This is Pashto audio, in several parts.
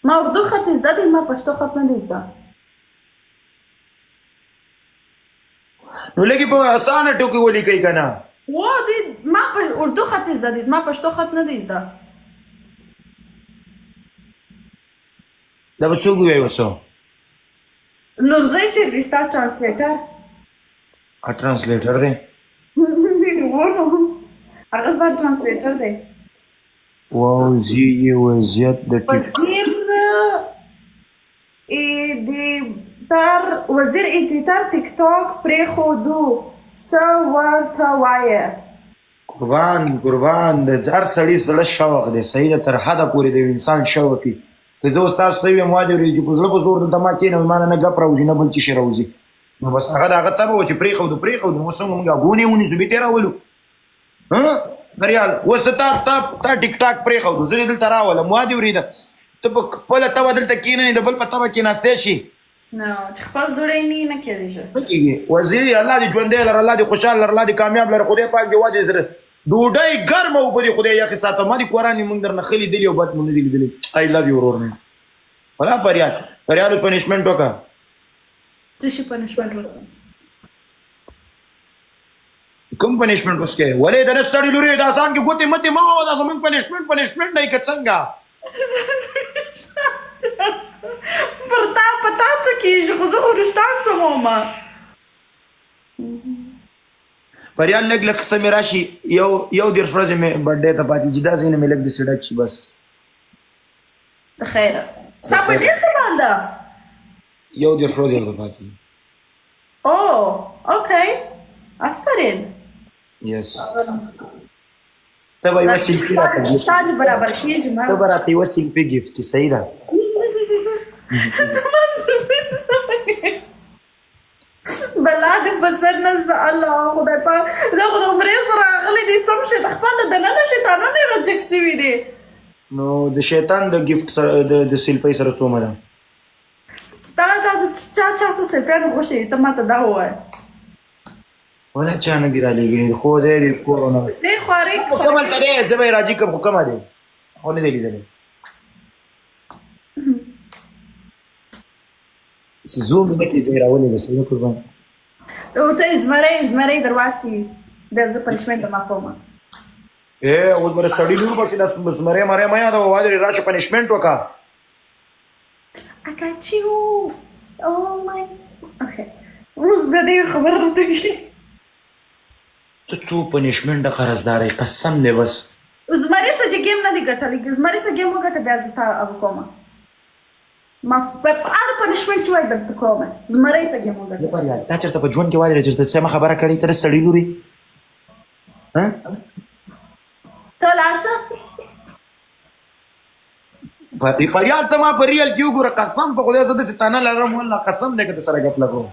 ما اردو خط زده دی، ما پښتو خط نه دی زده. نو لږې په اسانه ټکي ولیکئ که نه. دوی ما اردو خط زده دی، ما پښتو خط نه دی زده. دا به څوک ووایي اوس؟ نورزی چې دی ستا ټرانسلیټر. ټرانسلیټر دی؟ هغه ستا ټرانسلیټر دی. وضعیت وزیر وزیر ایډیټر ټیک ټاک پرېښودو، څه ورته وایه؟ قربان د هر سړي زړه شوق دی، صحیح ده، تر حده پورې د یو انسان شوق وي. که زه اوس تاسو ته ووایم وادې ورېږي په زړه په زور دلته ما کښېنوي، ما نه ګپ راوځي نه بل څه شی راوځي، نو بس هغه د هغه تبه وه چې پرېښودو اوس څنګه مونږ ګونې ونیسو بېټې راولو. بریال اوس تا ټیک ټاک پرېښودو، زه دې دلته راولم، وادې ورېده ته په خپله تبه دلته کښېننې د بل په تبه کښېناستی شي؟ نه چې خپل زړی نه کېدېږي. نه کېږي. وزیر الله دې ژوندی لره، الله دې خوشحال لره، الله دې کامیاب لره، خدای پاک دې وادې زره ډوډۍ ګرمه اوبه دې خدای یخې ساته. ما دې قرآن مونږ درنه ښه لیدلي او بد مو نه دي لیدلي. آی لو یو ورور مې ولا پریال پنشمنټ وکړه. څه شي پنشمنټ وکړه؟ کوم پنشمنټ اوس کوې؟ ولې د نه ستړي لورې د اسان کې ګوتې متې مه وه، دا زموږ پنشمنټ دی که څنګه؟ پر تا په تا څه کېږي، خو زه خو رشتان سمومه. پریال لږ ته مې راشي، یو 10 ورځې مې برډې ته پاتې چې دا ځای نه مې لږ داسې ډک شي بس. د خیره ستا په ډېر څه باندې؟ یو 10 ورځې ورته پاتې دي. اوه اوکې، آفرین. یس ته به یوه سیلفي راته ګفت، ستا دې برابر کېږي نه؟ ته به راته یوه سیلفي ګفت کړي، صحیح ده؟ بلا دې په سر نه زه الله خدای پاک، دا خو د عمرې سره راغلی دی سم شي، د خپل د دننه شیطانان یې راجګ سوي دي. نو د شیطان د ګفت سره د سیلفۍ سره څومره ده؟ دا چا څه سیلفیان غوښتي، ته ما ته دا ووایه. ولا چا نه دي رالېږلي، خو دی دې کور ونه دی خوارې خو کوم هلته دی، زه به یې راجي کړم، خو کومه دی خو نه دی لیدلی. زوم مې نه کېدی راولې بس نه قربان. ورته زمری درواستي بیا زه پنشمنټ ته معافومه. اوس به د سړي لور به چې دا زمری مرۍ مه یادوه، وادې راشه پنشمنټ وکړه. I got you. Oh my. Okay. اوس بیا دې خبره راته کړي. ته څو پنشمنټ د قرضدارۍ قسم دی بس. زمری سره چې ګیم نه دی ګټلی، زمری سره ګیم وګټه بیا زه تا کومه. ما په هر پنشمنټ چې وایي درته کومه، زمری سره ګیم وګټه. تا چېرته په ژوند کې وادې چې سمه خبره کړې ته د سړي لورې؟ ته لاړ شه. فریال ته ما په ریل کې وګوره، قسم په خدای زه داسې تانه لرم، والله قسم دی که ته سره ګپ لګوم.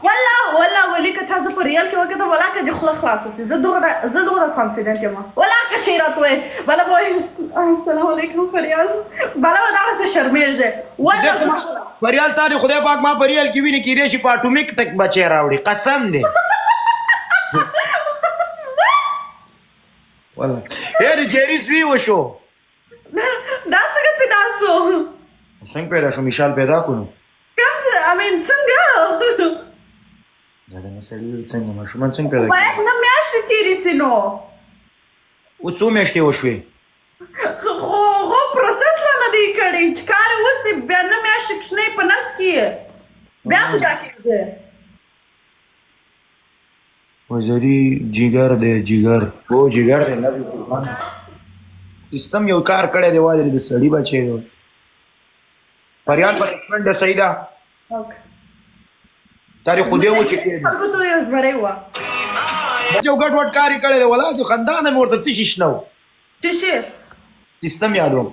والله ولي که تا زه په ریال کې وکړم، والله که دې خوله خلاصه سي، زه دومره کانفیډنټ یم. والله که شی راته وایي بله به وایي السلام علیکم فریال، بله به دغسې شرمېږې. والله فریال تا دې خدای پاک ما په ریل کې ویني، کېدای شي په اټومیک ټک بچی راوړي، قسم دی. والله د جیري زوی وشو. دا څنګه پیدا سو؟ څنګه پیدا شو؟ مثال پیدا کړو. کوم څه څنګه؟ دا د سړي لورې څنګه ماشومان څنګه پیدا کېږي؟ باید نه میاشتې تېرې سي نو. اوس څو میاشتې وشوې؟ خو پروسس لا نه دی کړی، چې کار یې وسي بیا نه میاشتې کوچنی په نس کې یې بیا پیدا کېږي. وزري جګر دی، جګر او جګر دی نه دی قربان. سیستم یو کار کړی دی، وادرې د سړي بچی دی. فریال پنشمنټ دی، صحیح ده؟ تا دې خو دې و چې کېږي خلکو ته یو زمری وه بچ یو ګډ وډ کار یې کړی دی، والله چې خندا نه مې ورته تشي شنه و. څه شی؟ سیستم یادوم.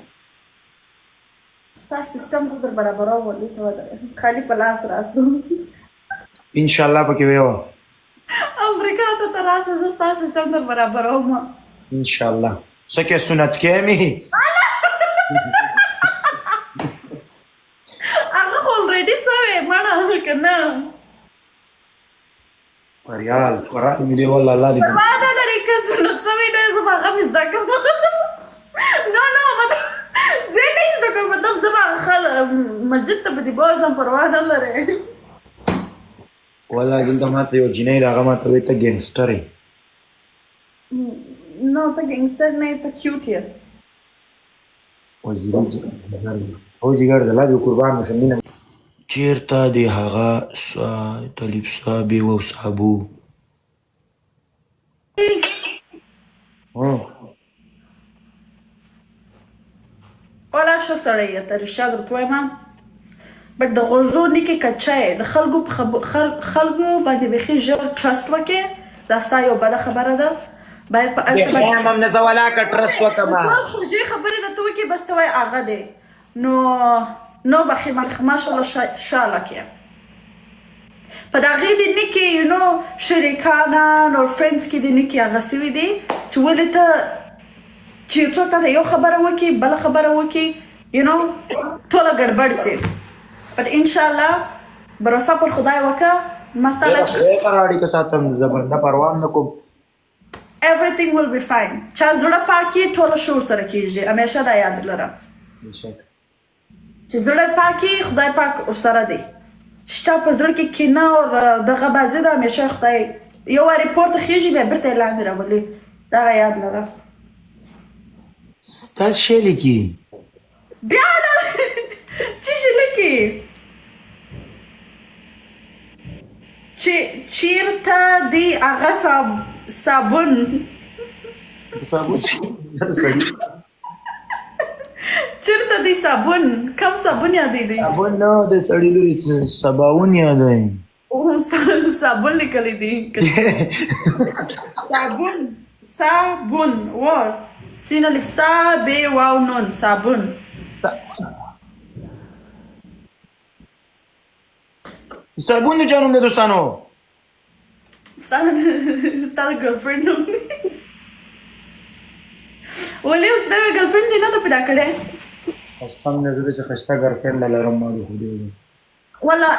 ستا سیستم زه در برابروم، ولې ته ودرې خالي په لاس راسو. انشاءالله پکې ویې وه امریکا ته ته راسه، زه ستا سیستم در برابروم انشاءالله. څه کې سنت کې مې هغه خو الریډي سوی مړه که نه؟ فریال قرآن مې دی والله الله دې ما نه لري که سنت سوی دی، زه به هغه مې زده کوم. نه مطلب زه نه یې زده کوم، مطلب زه به مسجد ته به دې بوځم پروا نه لرې والله دلته ماته یو جنۍ راغه ماته وایي ته ګینګسټر یې نو ته ګینګسټر نه یې ته کیوټ یې او جګر د لا دې قربان مشم مینه چیرته دی هغه طالب صاحب او صابو والا ښه سړی یې ته رښتیا درته وایم بټ د غوږو نیکې کچه یې د خلکو باندې بیخي ژر ټرسټ وکړې دا ستا یو بده خبره ده باید په هر څه باندې هم نه زه ولاکه ټرسټ وکړم خوږې خبرې درته وکړي بس ته وایې هغه دی نو بخې ماشاءالله شاله کې په د هغې د نیکې شریکانان او فرینډز کې د نیکې هغه سوي دي چې ولې ته چې څوک ته یو خبره وکړي بله خبره وکړي ټوله ګډبډ سي بټ انشاءالله بروسه پر خدای وکړه ما ستا اړیکه ساتم زه بنده پروا نه کوم everything will be fine چا زړه پاکي ټوله شور سره کېږي همیشه دا یاد لره چې زړه پاکي خدای پاک ورسره دی چې چا په زړه کې کینه او دغه بازي ده همیشه خدای یو وارې پورته خېږي بیا بېرته یې لاندې راولي دغه یاد لره ستا څه لیکي بیا نه څه شي لیکي چې چیرته دی هغه صابون چیرته دی صابون کم صابون یادېدی صابون نه د سړي لوري صابون یادوي صابون لیکلی دی صابون و سین الف سا ب واو نون صابون صابون د جانم د دوستانو ستا د ګرلفرینډ نوم دی ولې اوس نوې ګرلفرینډ دې نه ده پیدا کړې قسم نه زه چې ښایسته ګرلفرینډ لرم ما د خدای والا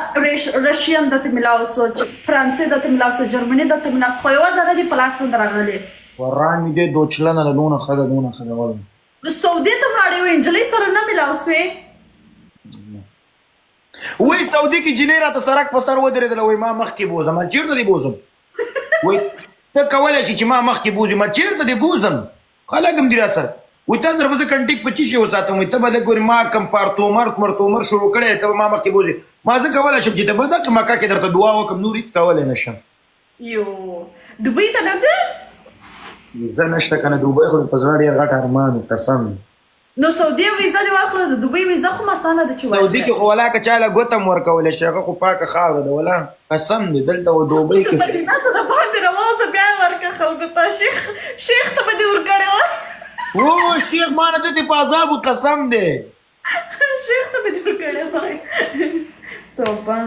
رشین درته میلاو سو فرانسې درته میلاو سو جرمني درته میلاو سو خو یوه دغه دې په لاس نه راغلې وران مې دې دوچلنه له دونه ښه ده دونه ښه ده والله سعودي ته ولاړې وې نجلۍ سره نه میلاو سوې وای سعودي کې جنۍ راته سرک په سر ودرېدله وای ما مخکې بوځم ما چېرته دې بوځم وای ته کولی شي چې ما مخکې بوځي ما چېرته دې بوځم خلک هم دي را سره وای تا سره به زه کنټیک په څه شي وساتم وای ته به د ګورې ما کم پارتومر شروع کړی ته به ما مخکې بوځې ما زه کولی شم چې ته به دغه مکه کې درته دعا وکړم نور هېڅ کولی نه شم یو دوبۍ ته نه ځې ویزه نشته که نه دوبۍ خو په زړه ډېر غټ ارمان قسم نو سعودي ویزه دې واخله د دوبۍ ویزه خو اسانه ده چې سعودي کې خو ولا که چا له ګوته م ورکولی شي هغه خو پاکه خاوره ده ولا قسم دې دلته و دوبۍ کې مدینه څه د باندې راوځه بیا یې ورکړه خلکو ته شیخ ته به دې ورکړې وه او شیخ ما نه داسې په عذابو قسم دی شیخ ته به دې ورکړې وای توبه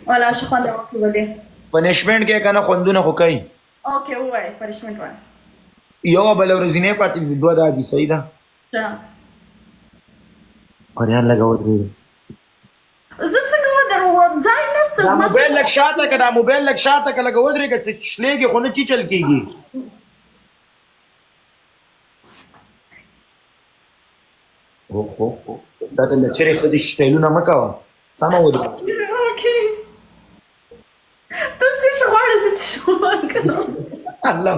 والا ښه خوند یې وکړي ولې پنشمنټ کې که نه خوندونه خو کوي اوکې ووایه پنشمنټ وایه یو بله ورځینۍ پاتې دي دوه دا دي صحیح ده قریان لږه ودرېږي زه څنګه ځای نسته دا موبایل لږ شاته که دا موبایل لږ شاته که لږه ودرېږه چې شلېږي خو نه چیچل کېږي دا ته له چرې ښځې سټایلونه مه کوه سمه ودرېږه اوکې ته څه شي غواړې زه څه شي غواړم الله